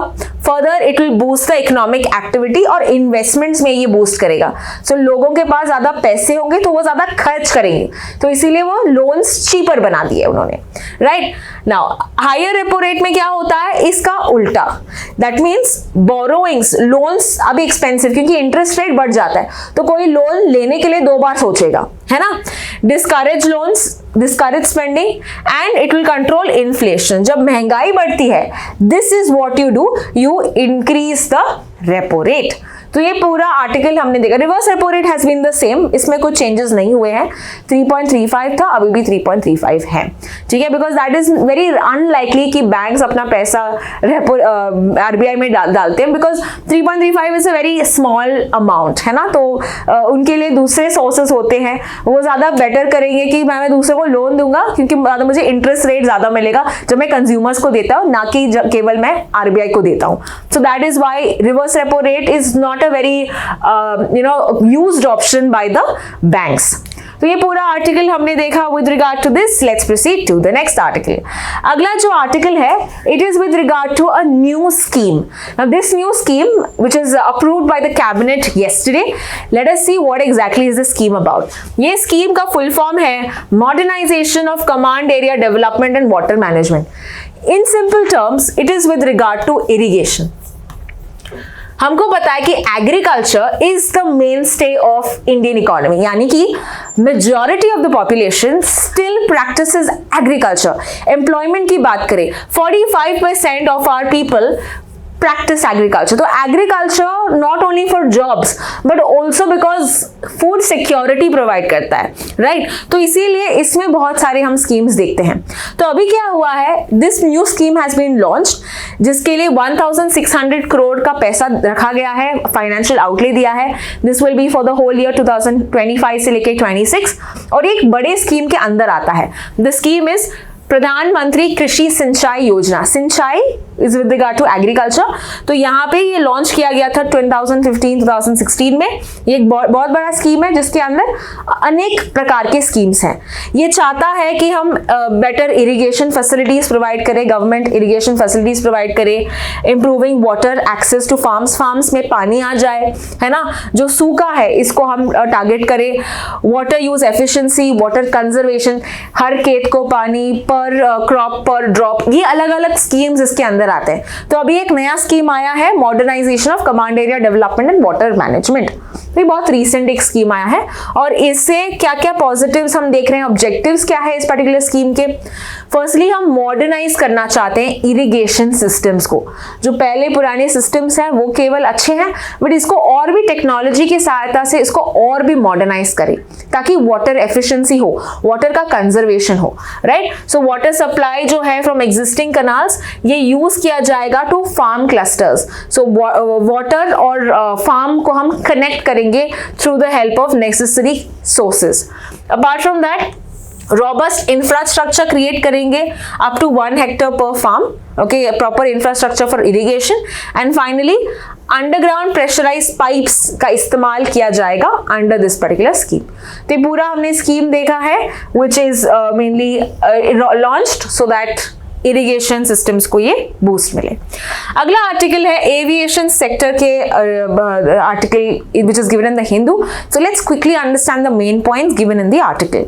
Further it will boost the economic activity, और इन्वेस्टमेंट्स में ये बूस्ट करेगा. सो लोगों के पास ज्यादा पैसे होंगे तो वो ज्यादा खर्च करेंगे, तो इसीलिए वो लोन्स चीपर बना दिए उन्होंने, right. Now higher repo rate में क्या होता है, इसका उल्टा. दैट मीन्स बोरोइंग्स, लोन्स अभी एक्सपेंसिव, क्योंकि इंटरेस्ट रेट बढ़ जाता है, तो कोई लोन लेने के लिए 2 बार सोचेगा, है ना. Discourage loans, discourage spending, and it will control inflation. जब महंगाई बढ़ती है, this is what you do, you increase the repo rate. तो ये पूरा आर्टिकल हमने देखा। Reverse repo rate has been the same, इसमें कुछ चेंजेस नहीं हुए हैं। 3.35 था, अभी भी 3.35 है, ठीक है, because that is very unlikely कि बैंक्स अपना पैसा रेपो आरबीआई में डालते हैं, because 3.35 is a very small amount, है ना। तो उनके लिए दूसरे सोर्सेस होते हैं, वो ज्यादा बेटर करेंगे कि मैं दूसरे को लोन दूंगा क्योंकि मुझे इंटरेस्ट रेट ज्यादा मिलेगा जब मैं कंज्यूमर्स को देता हूँ, ना कि केवल मैं आरबीआई को देता हूँ। So that is why reverse repo rate is not a very used option by the banks. तो ये पूरा आर्टिकल हमने देखा with regard to this. Let's proceed to the next article. अगला जो आर्टिकल है, it is with regard to a new scheme. Now this new scheme which is approved by the cabinet yesterday, let us see what exactly is the scheme about. ये scheme का full form है modernisation of command area development and water management. In simple terms it is with regard to irrigation. हमको पता है कि agriculture is the mainstay of Indian economy, यानी कि majority of the population still practices agriculture. Employment की बात करें, 45% of our people practice agriculture. तो agriculture not only for jobs but also because food security provide करता है, right? तो इसीलिए इसमें बहुत सारे हम schemes देखते हैं। तो अभी क्या हुआ है, this new scheme has been launched, जिसके लिए 1600 करोड़ का पैसा रखा गया है, फाइनेंशियल आउटले दिया है। This will be for the whole year 2025 से लेके 26, और एक बड़े स्कीम के अंदर आता है। The scheme is प्रधानमंत्री कृषि सिंचाई योजना। सिंचाई is with regard to agriculture. तो यहाँ पे ये लॉन्च किया गया था 2015-2016 में। ये एक बहुत बड़ा स्कीम है जिसके अंदर अनेक प्रकार के स्कीम्स हैं। ये चाहता है कि हम बेटर इरिगेशन फैसिलिटीज प्रोवाइड करें, गवर्नमेंट इरिगेशन फैसिलिटीज प्रोवाइड करे, improving water access to farms में पानी आ जाए, है ना। जो सूखा है इसको हम टारगेट करें, water use efficiency, water conservation, हर खेत को पानी, पर क्रॉप पर ड्रॉप, ये अलग अलग स्कीम्स इसके अंदर आते हैं। तो अभी एक नया स्कीम आया है, modernisation of command area development and water management. ये बहुत रीसेंट एक स्कीम आया है, और इससे क्या क्या पॉजिटिव्स हम देख रहे हैं, ऑब्जेक्टिव्स क्या है इस पर्टिकुलर स्कीम के। फर्स्टली हम मॉडर्नाइज करना चाहते हैं इरिगेशन सिस्टम्स को। जो पहले पुराने सिस्टम्स हैं वो केवल अच्छे हैं, बट इसको और भी टेक्नोलॉजी की सहायता से इसको और भी मॉडर्नाइज करें ताकि वाटर एफिशिएंसी हो, वाटर का कंजर्वेशन हो, राइट। सो वाटर सप्लाई जो है फ्रॉम एग्जिस्टिंग कनाल्स, ये यूज किया जाएगा to farm clusters. So water और फार्म को हम कनेक्ट करेंगे through the help of necessary sources. Apart from that robust infrastructure create करेंगे up to 1 hectare per farm, okay, proper infrastructure for irrigation, and finally underground pressurised pipes का इस्तेमाल किया जाएगा under this particular scheme. तो पूरा हमने scheme देखा है which is mainly launched so that irrigation systems को ये बूस्ट मिले। अगला आर्टिकल है एविएशन सेक्टर के article which is given in the Hindu. So let's quickly understand the main points given in the article.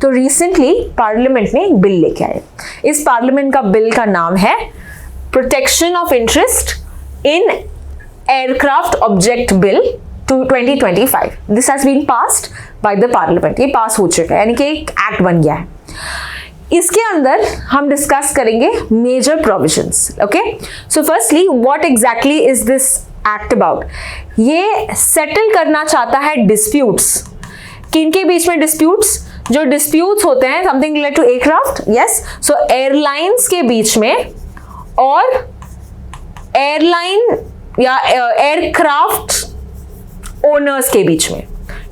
तो रिसेंटली पार्लियामेंट ने एक bill लेके आए। इस पार्लियामेंट का बिल का नाम है protection of interest in aircraft object bill 2025। This has been passed by the parliament. ये पास हो चुका है, यानी कि एक एक्ट बन गया है। इसके अंदर हम डिस्कस करेंगे major provisions. Okay, so firstly what exactly is this act about. ये सेटल करना चाहता है डिस्प्यूट्स। किनके बीच में डिस्प्यूट्स? जो डिस्प्यूट्स होते हैं something related to aircraft, yes, so airlines के बीच में और एयरलाइन या एयरक्राफ्ट ओनर्स के बीच में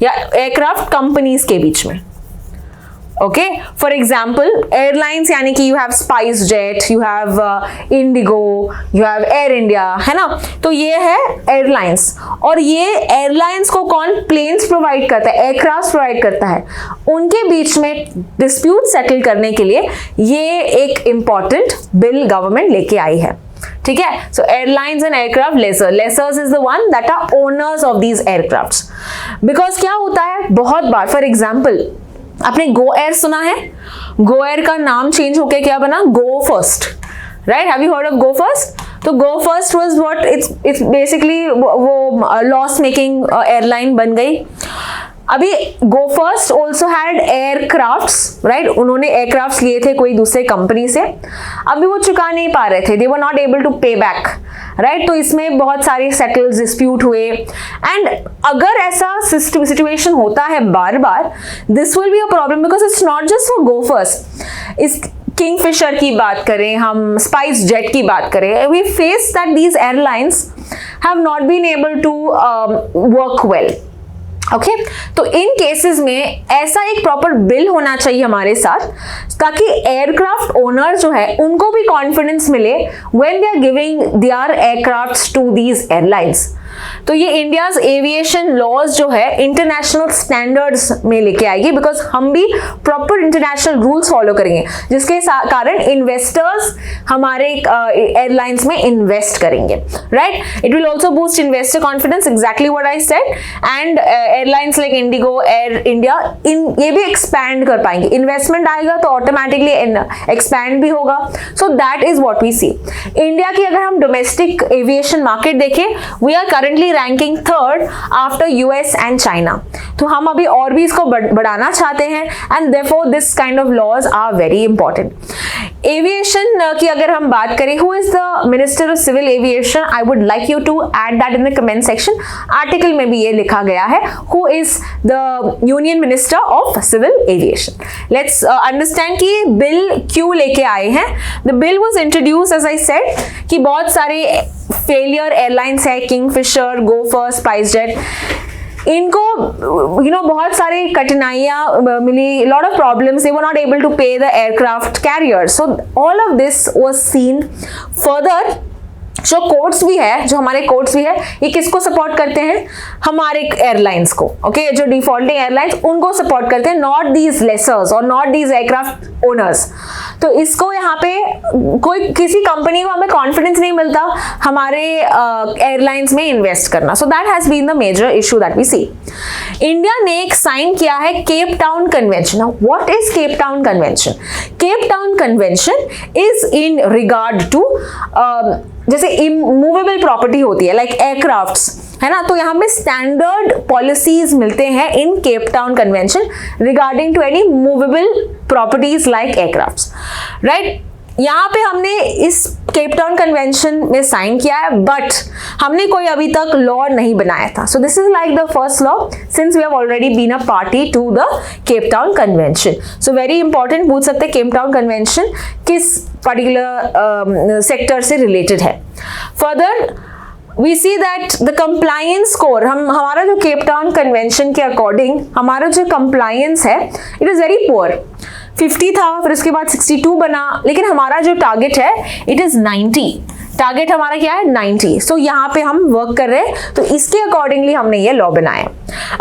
या एयरक्राफ्ट कंपनीज के बीच में। ओके, फॉर एग्जाम्पल एयरलाइंस यानी कि you have spice jet, you have Indigo, you have air India, है ना। तो ये है एयरलाइंस, और ये एयरलाइंस को कौन प्लेन्स प्रोवाइड करता है, एयरक्राफ्ट प्रोवाइड करता है। उनके बीच में डिस्प्यूट सेटल करने के लिए ये एक इंपॉर्टेंट बिल गवर्नमेंट लेके आई है। ठीक है, so airlines and aircraft lessors is the one that are owners of these aircrafts. Because क्या होता है बहुत बार, फॉर एग्जाम्पल आपने गो एयर सुना है? गो एयर का नाम चेंज होके क्या बना? Go First, right? Have you heard of Go First? तो Go First was what, it's basically वो लॉस मेकिंग एयरलाइन बन गई। अभी Go First also had aircrafts, right, उन्होंने एयरक्राफ्ट्स लिए थे कोई दूसरे कंपनी से, अभी वो चुका नहीं पा रहे थे, दे were not able to pay back, right, तो इसमें बहुत सारे सेटल्स डिस्प्यूट हुए। एंड अगर ऐसा सिचुएशन होता है बार बार, this will be a problem because it's not just for Go First. इस किंगफिशर की बात करें, हम स्पाइस जेट की बात करें, we face that these airlines have not been able to work well. Okay, तो इन केसेस में ऐसा एक प्रॉपर बिल होना चाहिए हमारे साथ, ताकि एयरक्राफ्ट ओनर जो है उनको भी कॉन्फिडेंस मिले when they are giving their aircrafts to these airlines. तो ये इंडियाज एविएशन लॉज जो है इंटरनेशनल स्टैंडर्ड्स में लेके आएगी, बिकॉज हम भी प्रॉपर इंटरनेशनल रूल्स फॉलो करेंगे, जिसके कारण इन्वेस्टर्स हमारे एयरलाइंस में इन्वेस्ट करेंगे, right. It will also boost investor confidence, exactly what I said, and airlines like Indigo, air India, ये भी एक्सपैंड कर पाएंगे। इन्वेस्टमेंट आएगा तो ऑटोमेटिकली एक्सपैंड भी होगा। So that is what we see. India की अगर हम डोमेस्टिक एविएशन मार्केट देखें, we are currently ranking third after US and China. तो हम अभी और भी इसको बढ़ाना चाहते हैं, and therefore this kind of laws are very important. Aviation की अगर हम बात करें, who is the Minister of Civil Aviation? I would like you to add that in the comment section. Article में भी ये लिखा गया है, who is the Union Minister of Civil Aviation. Let's understand कि बिल क्यों लेके आए हैं. The bill was introduced, as I said, कि बहुत सारे फेलियर एयरलाइंस है, Kingfisher, Go First, SpiceJet, इनको बहुत सारी कठिनाइयां मिली, lot of problems, they were not able to pay the aircraft carriers. So all of this was seen further. जो कोर्ट्स भी है, जो हमारे कोर्ट्स भी है, ये किसको सपोर्ट करते हैं? हमारे एयरलाइंस को, ओके, जो डिफॉल्टिंग एयरलाइंस उनको सपोर्ट करते हैं, नॉट दीज लेसर्स और नॉट दीज एयरक्राफ्ट ओनर्स। तो इसको यहाँ पे कोई किसी कंपनी को हमें कॉन्फिडेंस नहीं मिलता हमारे एयरलाइंस में इन्वेस्ट करना। So that has been the major issue that we see. India ने एक साइन किया है Cape Town convention. What is Cape Town convention? Cape Town convention is in regard to जैसे इमूवेबल प्रॉपर्टी होती है, like aircrafts, है ना, तो यहाँ पे स्टैंडर्ड पॉलिसीज मिलते हैं in Cape Town Convention regarding to any movable properties like aircrafts, right. यहाँ पे हमने इस केप टाउन कन्वेंशन में साइन किया है, बट हमने कोई अभी तक लॉ नहीं बनाया था। So this is like the first law since we have already been a party to the Cape Town convention. So very important, पूछ सकते हैं केप टाउन कन्वेंशन किस पर्टिकुलर सेक्टर से रिलेटेड है। Further we see that the compliance score, हमारा जो Cape Town convention के according हमारा जो compliance है, it is very poor। 50 था, फिर उसके बाद 62 बना, लेकिन हमारा जो टारगेट है it is 90। टारगेट हमारा क्या है? 90। सो यहाँ पे हम वर्क कर रहे हैं, तो इसके अकॉर्डिंगली हमने ये लॉ बनाया।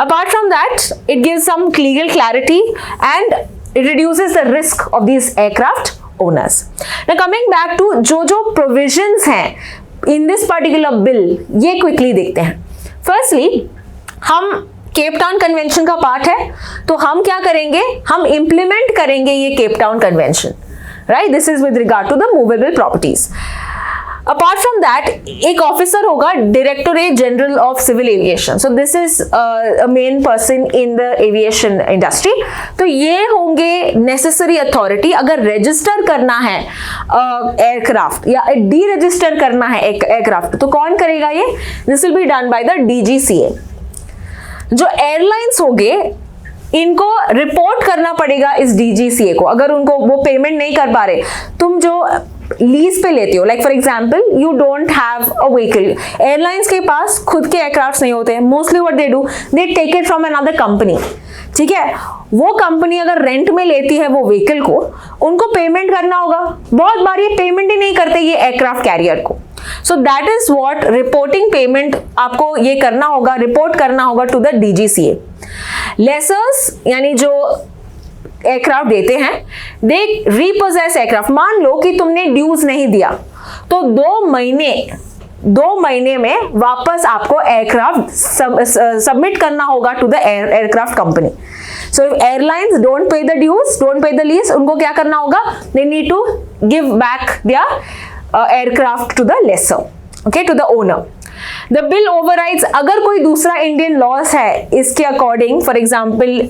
Apart from that, it gives some legal clarity and it reduces the risk of these aircraft owners. Now coming back to जो प्रोविजंस हैं इन दिस पर्टिकुलर बिल, ये क्विकली देखते हैं। फर्स्टली, हम केप टाउन कन्वेंशन का part है, तो हम क्या करेंगे? हम इंप्लीमेंट करेंगे ये Cape Town convention, right. This is with regard to the movable properties. Apart from that, एक ऑफिसर होगा, directorate general of civil aviation. So this is a main person in the aviation industry. तो ये होंगे necessary authority अगर register करना है aircraft या D register करना है एयरक्राफ्ट, तो कौन करेगा ये? This will be done by the DGCA। जो एयरलाइंस होंगे, इनको रिपोर्ट करना पड़ेगा इस DGCA को, अगर उनको वो पेमेंट नहीं कर पा रहे। तुम जो लीज पे लेते हो, like for example you don't have a vehicle, airlines के पास खुद के एयरक्राफ्ट नहीं होते हैं, mostly what they do, they take it from another company, ठीक है। वो कंपनी अगर रेंट में लेती है वो व्हीकल को, उनको पेमेंट करना होगा। बहुत बार ये पेमेंट ही नहीं करते ये एयरक्राफ्ट कैरियर को। सो that is what reporting payment आपको ये करना होगा, रिपोर्ट करना होगा टू द DGCA। लेसर्स यानी जो एयरक्राफ्ट देते हैं, दे रीपोजेस एयरक्राफ्ट। मान लो कि तुमने ड्यूज नहीं दिया, तो 2 महीने में वापस आपको एयरक्राफ्ट सबमिट करना होगा to the aircraft company. So if airlines don't pay the dues, don't pay the lease, उनको क्या करना होगा? They need to give back their aircraft to the lessor, okay, to the owner. The bill overrides, अगर कोई दूसरा Indian laws है इसके अकॉर्डिंग, for example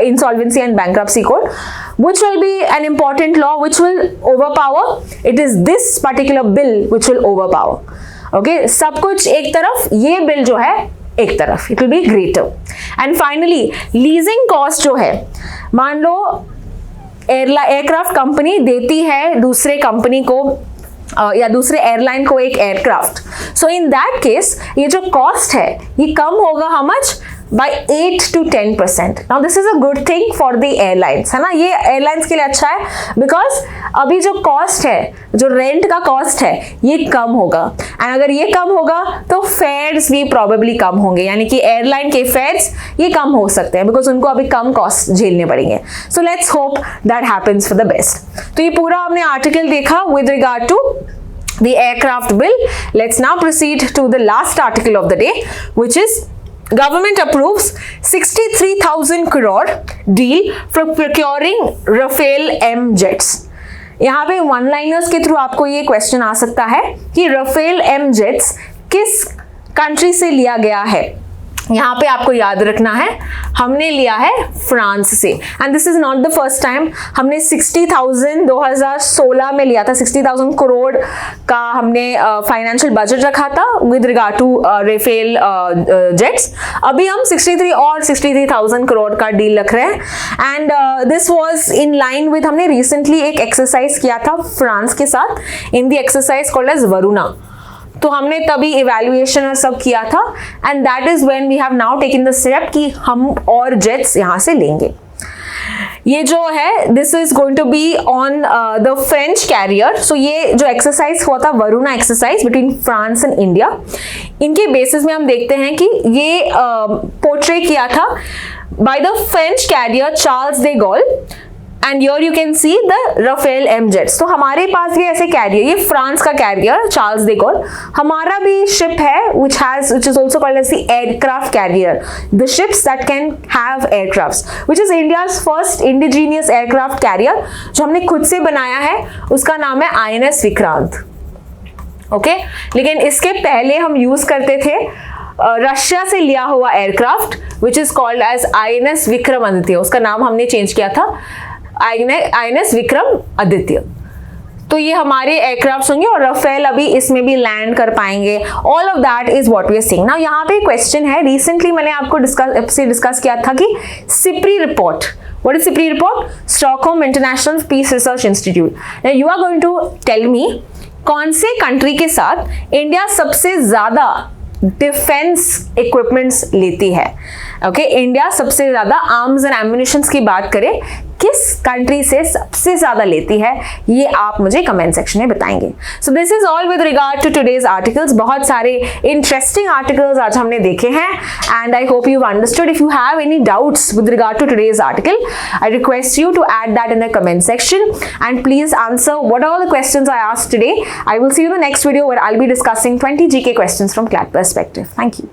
insolvency and bankruptcy code, which will be an important law which will overpower, it is this particular bill which will overpower. Okay, सब कुछ एक तरफ, ये बिल जो है एक तरफ, it will be greater. And finally leasing cost जो है, मान लो एयरक्राफ्ट कंपनी देती है दूसरे कंपनी को या दूसरे एयरलाइन को एक aircraft, so in that case ये जो कॉस्ट है ये कम होगा, how much, by 8 to 10%. Now this is a good thing for the airlines, है ना, ये एयरलाइंस के लिए अच्छा है, बिकॉज अभी जो कॉस्ट है, जो रेंट का कॉस्ट है, ये कम होगा, एंड अगर ये कम होगा तो फेयर्स भी प्रोबेबली कम होंगे, यानी कि एयरलाइन के फेयर्स ये कम हो सकते हैं, बिकॉज उनको अभी कम कॉस्ट झेलने पड़ेंगे. So let's hope that happens for the best. तो ये पूरा हमने आर्टिकल देखा with regard to the aircraft bill. Let's now proceed to the last article of the day, which is government approves 63,000 crore deal for procuring Rafale M jets. यहाँ पे one liners के through आपको ये question आ सकता है कि Rafale M jets किस country से लिया गया है. यहाँ पे आपको याद रखना है हमने लिया है फ्रांस से, and this is not the first time. हमने 60,000 2016 में लिया था, 60,000 करोड़ का हमने फाइनेंशियल बजट रखा था with regard to Rafale jets. अभी हम 63 और 63,000 करोड़ का डील रख रहे हैं, and this was in line with, हमने रिसेंटली एक एक्सरसाइज किया था फ्रांस के साथ in the exercise called as Varuna. तो हमने तभी इवैल्यूएशन और सब किया था, and that is when we have now taken the step कि हम और जेट्स यहां से लेंगे. ये जो है this is going to be on the French carrier. So ये जो एक्सरसाइज हुआ था Varuna exercise between France and India, इनके बेसिस में हम देखते हैं कि ये पोर्ट्रे किया था by the French carrier Charles de Gaulle, and here you can see the Rafale M jets. तो हमारे पास भी ऐसे कैरियर, ये फ्रांस का कैरियर चार्ल्स डे गॉल, हमारा भी शिप है which is also called as the aircraft carrier, the ships that can have aircrafts, which is India's first indigenous aircraft carrier, जो हमने खुद से बनाया है, उसका नाम है INS विक्रांत. ओके, लेकिन इसके पहले हम यूज करते थे रशिया से लिया हुआ aircraft which is called as INS Vikramaditya. उसका नाम हमने चेंज किया था INS विक्रमादित्य. तो ये हमारे एयरक्राफ्ट होंगे और रफेल अभी इसमें भी लैंड कर पाएंगे. All of that is what we are seeing now. यहाँ पे क्वेश्चन है, रिसेंटली मैंने आपको डिस्कस किया था कि SIPRI report. What is SIPRI report? Stockholm International Peace Research Institute. Now you are going to tell me कौन से कंट्री के साथ इंडिया सबसे ज्यादा डिफेंस इक्विपमेंट्स लेती है. ओके, इंडिया सबसे ज्यादा आर्म्स एंड एम्युनिशंस की बात करें, किस कंट्री से सबसे ज्यादा लेती है, ये आप मुझे कमेंट सेक्शन में बताएंगे. So this is all with regard to today's articles. बहुत सारे इंटरेस्टिंग आर्टिकल्स आज हमने देखे हैं, and I hope you understood. If you have any doubts with regard to today's article, I request you to add that in the comment section, and please answer what are the questions I asked today. I will see you in the next video where I'll be discussing 20 GK questions from CLAT perspective. Thank you.